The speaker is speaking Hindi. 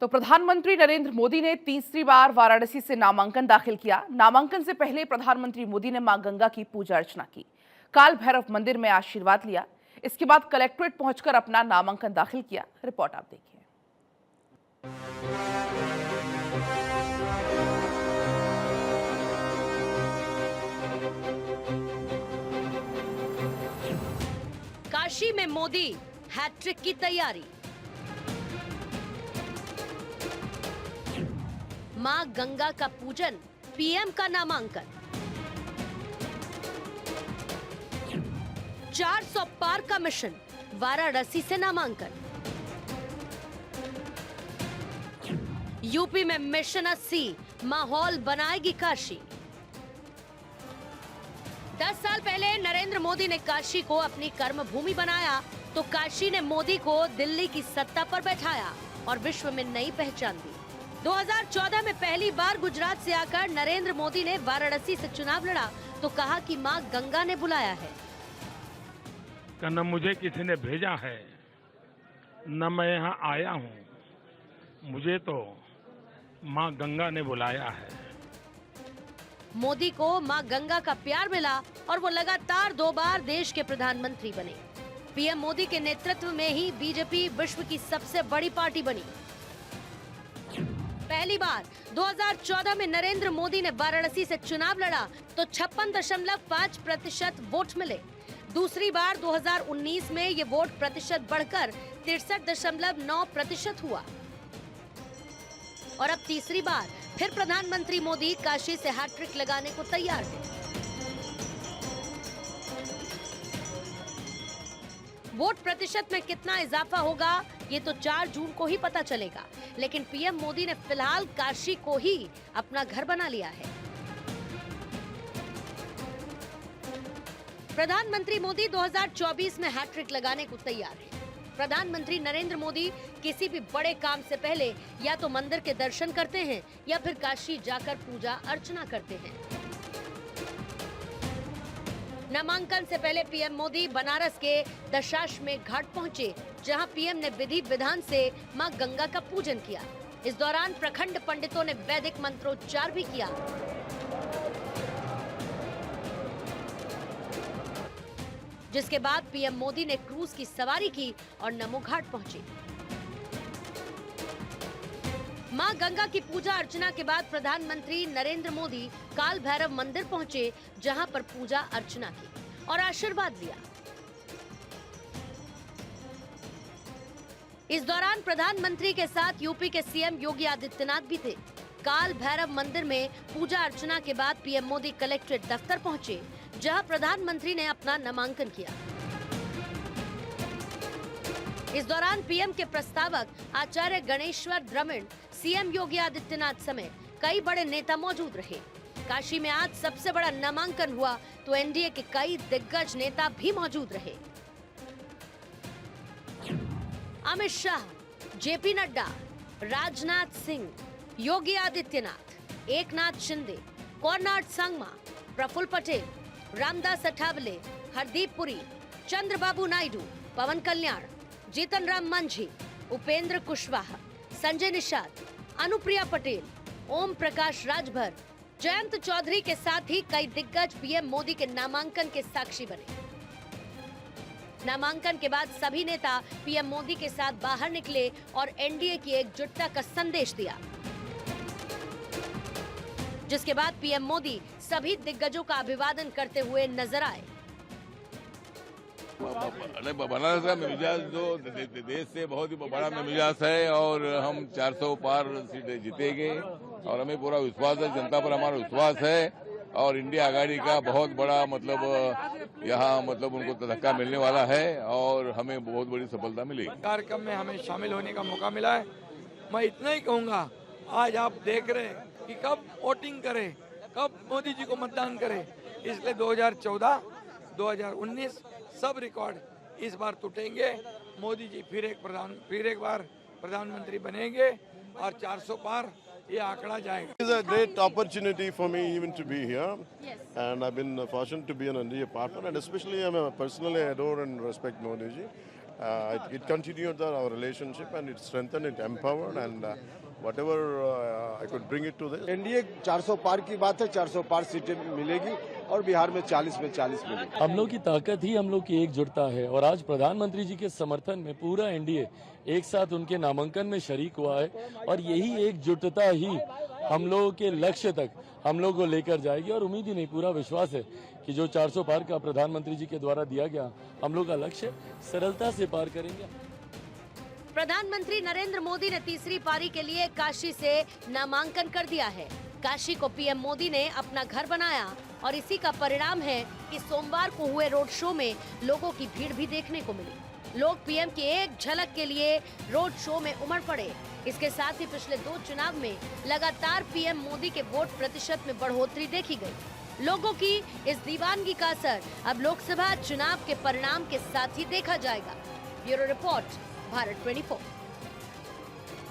तो प्रधानमंत्री नरेंद्र मोदी ने तीसरी बार वाराणसी से नामांकन दाखिल किया। नामांकन से पहले प्रधानमंत्री मोदी ने मां गंगा की पूजा अर्चना की, काल भैरव मंदिर में आशीर्वाद लिया। इसके बाद कलेक्ट्रेट पहुंचकर अपना नामांकन दाखिल किया। रिपोर्ट आप देखिए। काशी में मोदी हैट्रिक की तैयारी। मां गंगा का पूजन, पीएम का नामांकन। 400 पार का मिशन, वाराणसी से नामांकन। यूपी में मिशन 80, माहौल बनाएगी काशी। 10 साल पहले नरेंद्र मोदी ने काशी को अपनी कर्म भूमि बनाया तो काशी ने मोदी को दिल्ली की सत्ता पर बैठाया और विश्व में नई पहचान दी। 2014 में पहली बार गुजरात से आकर नरेंद्र मोदी ने वाराणसी से चुनाव लड़ा तो कहा कि मां गंगा ने बुलाया है। न मुझे किसी ने भेजा है, न मैं यहाँ आया हूँ, मुझे तो मां गंगा ने बुलाया है। मोदी को मां गंगा का प्यार मिला और वो लगातार 2 बार देश के प्रधानमंत्री बने। पीएम मोदी के नेतृत्व में ही बीजेपी विश्व की सबसे बड़ी पार्टी बनी। पहली बार 2014 में नरेंद्र मोदी ने वाराणसी से चुनाव लड़ा तो 56.5% वोट मिले। दूसरी बार 2019 में ये वोट प्रतिशत बढ़कर 63.9% हुआ और अब तीसरी बार फिर प्रधानमंत्री मोदी काशी से हैट्रिक लगाने को तैयार है। वोट प्रतिशत में कितना इजाफा होगा ये तो 4 जून को ही पता चलेगा, लेकिन पीएम मोदी ने फिलहाल काशी को ही अपना घर बना लिया है। प्रधानमंत्री मोदी 2024 में हैट्रिक लगाने को तैयार है। प्रधानमंत्री नरेंद्र मोदी किसी भी बड़े काम से पहले या तो मंदिर के दर्शन करते हैं या फिर काशी जाकर पूजा अर्चना करते हैं। नामांकन से पहले पीएम मोदी बनारस के दशाश्वमेध घाट पहुंचे, जहां पीएम ने विधि विधान से मां गंगा का पूजन किया। इस दौरान प्रखंड पंडितों ने वैदिक मंत्रोच्चार भी किया। जिसके बाद पीएम मोदी ने क्रूज की सवारी की और नमो घाट पहुंचे। मां गंगा की पूजा अर्चना के बाद प्रधानमंत्री नरेंद्र मोदी काल भैरव मंदिर पहुंचे, जहां पर पूजा अर्चना की और आशीर्वाद लिया। इस दौरान प्रधानमंत्री के साथ यूपी के सीएम योगी आदित्यनाथ भी थे। काल भैरव मंदिर में पूजा अर्चना के बाद पीएम मोदी कलेक्ट्रेट दफ्तर पहुंचे, जहां प्रधानमंत्री ने अपना नामांकन किया। इस दौरान पीएम के प्रस्तावक आचार्य गणेश्वर द्रविड़, सीएम योगी आदित्यनाथ समेत कई बड़े नेता मौजूद रहे। काशी में आज सबसे बड़ा नामांकन हुआ तो एनडीए के कई दिग्गज नेता भी मौजूद रहे। अमित शाह, जेपी नड्डा, राजनाथ सिंह, योगी आदित्यनाथ, एकनाथ शिंदे, कोर्नाड संगमा, प्रफुल्ल पटेल, रामदास अठावले, हरदीप पुरी, चंद्रबाबू नायडू, पवन कल्याण, जीतन राम मांझी, उपेंद्र कुशवाहा, संजय निषाद, अनुप्रिया पटेल, ओम प्रकाश राजभर, जयंत चौधरी के साथ ही कई दिग्गज पीएम मोदी के नामांकन के साक्षी बने। नामांकन के बाद सभी नेता पीएम मोदी के साथ बाहर निकले और एनडीए की एकजुटता का संदेश दिया। जिसके बाद पीएम मोदी सभी दिग्गजों का अभिवादन करते हुए नजर आए। बनारस का मिजाज जो देश से बहुत ही बड़ा मिजाज है और हम 400 पार सीटें जीतेंगे और हमें पूरा विश्वास है, जनता पर हमारा विश्वास है और इंडिया आघाड़ी का बहुत बड़ा यहाँ उनको धक्का मिलने वाला है और हमें बहुत बड़ी सफलता मिलेगी। कार्यक्रम में हमें शामिल होने का मौका मिला है। मैं इतना ही कहूँगा, आज आप देख रहे हैं कि कब वोटिंग करें, कब मोदी जी को मतदान करें, इसलिए 2014, 2019 सब रिकॉर्ड इस बार टूटेंगे। मोदी जी फिर एक बार प्रधानमंत्री बनेंगे और 400 पार ये आंकड़ा जाएगा। It's a great opportunity for me even to be here, and I've been fortunate to be an NDA partner, and especially I personally adore and respect Modi ji, It continued our relationship and it strengthened, it empowered, and whatever I could bring it to this. NDA 400 पार की बात है, 400 पार सीटें मिलेगी और बिहार में 40 में 40 मिलेगी। हम लोग की ताकत ही हम लोग की एकजुटता है और आज प्रधानमंत्री जी के समर्थन में पूरा एनडीए एक साथ उनके नामांकन में शरीक हुआ है और यही एकजुटता ही हम लोगों के लक्ष्य तक हम लोग को लेकर जाएगी और उम्मीद ही नहीं, पूरा विश्वास है कि जो 400 पार का प्रधानमंत्री जी के द्वारा दिया गया हम लोग का लक्ष्य सरलता से पार करेंगे। प्रधानमंत्री नरेंद्र मोदी ने तीसरी पारी के लिए काशी से नामांकन कर दिया है। काशी को पीएम मोदी ने अपना घर बनाया और इसी का परिणाम है कि सोमवार को हुए रोड शो में लोगों की भीड़ भी देखने को मिली। लोग पीएम की एक झलक के लिए रोड शो में उमड़ पड़े। इसके साथ ही पिछले 2 चुनाव में लगातार पीएम मोदी के वोट प्रतिशत में बढ़ोतरी देखी गई। लोगों की इस दीवानगी का असर अब लोकसभा चुनाव के परिणाम के साथ ही देखा जाएगा। Bureau report, Bharat 24।